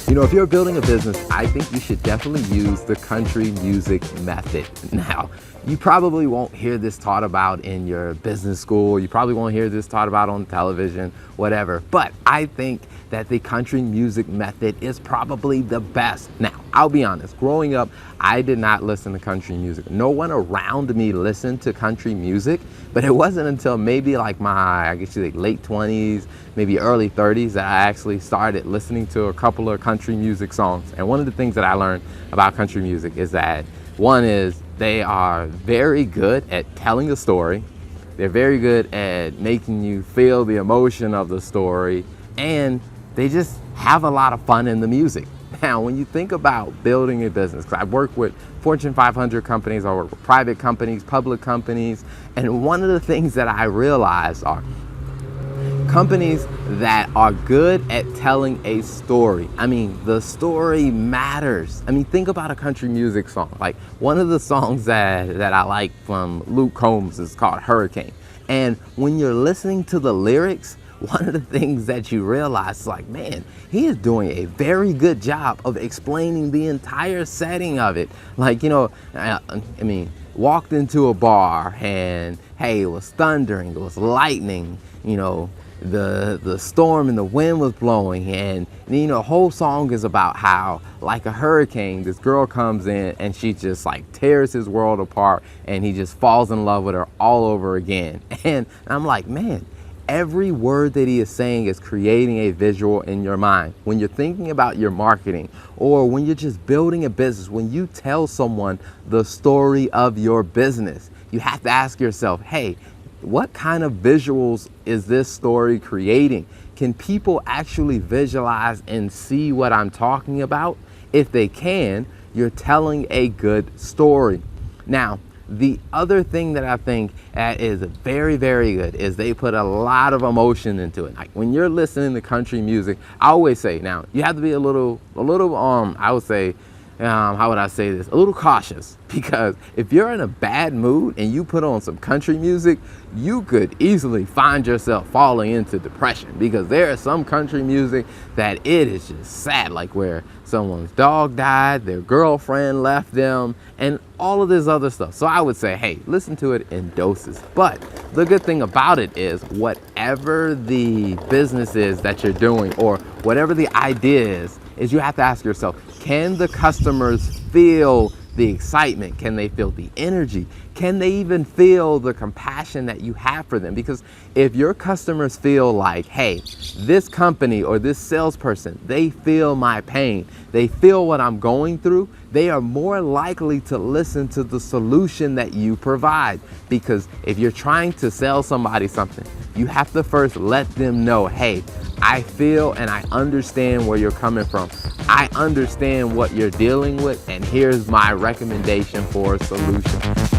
You know, if you're building a business, I think you should definitely use the country music method. Now, you probably won't hear this taught about in your business school. You probably won't hear this taught about on television, whatever. But I think that the country music method is probably the best. Now, I'll be honest, growing up, I did not listen to country music. No one around me listened to country music, but it wasn't until maybe like my, I guess you say late 20s, maybe early 30s that I actually started listening to a couple of country music songs. And one of the things that I learned about country music is that one is they are very good at telling a story. They're very good at making you feel the emotion of the story, and they just have a lot of fun in the music. Now, when you think about building a business, because I've worked with Fortune 500 companies, I work with private companies, public companies, and one of the things that I realized are companies that are good at telling a story. I mean, the story matters. I mean, think about a country music song. Like one of the songs that I like from Luke Combs is called Hurricane. And when you're listening to the lyrics, one of the things that you realize is like, man, he is doing a very good job of explaining the entire setting of it. Like, you know, I mean, walked into a bar and hey, it was thundering, it was lightning, you know, the storm and the wind was blowing, and you know, the whole song is about how like a hurricane, this girl comes in and she just like tears his world apart and he just falls in love with her all over again. And I'm like, man, every word that he is saying is creating a visual in your mind. When you're thinking about your marketing or when you're just building a business, when you tell someone the story of your business, you have to ask yourself, hey, what kind of visuals is this story creating? Can people actually visualize and see what I'm talking about? If they can, you're telling a good story. Now, the other thing that I think that is very, very good is they put a lot of emotion into it. Like when you're listening to country music, I always say, now you have to be a little, I would say, how would I say this? A little cautious, because if you're in a bad mood and you put on some country music, you could easily find yourself falling into depression, because there is some country music that it is just sad, like where someone's dog died, their girlfriend left them, and all of this other stuff. So I would say, hey, listen to it in doses. But the good thing about it is whatever the business is that you're doing or whatever the idea is you have to ask yourself, can the customers feel the excitement? Can they feel the energy? Can they even feel the compassion that you have for them? Because if your customers feel like, hey, this company or this salesperson, they feel my pain, they feel what I'm going through, they are more likely to listen to the solution that you provide. Because if you're trying to sell somebody something, you have to first let them know, hey, I feel and I understand where you're coming from. I understand what you're dealing with, and here's my recommendation for a solution.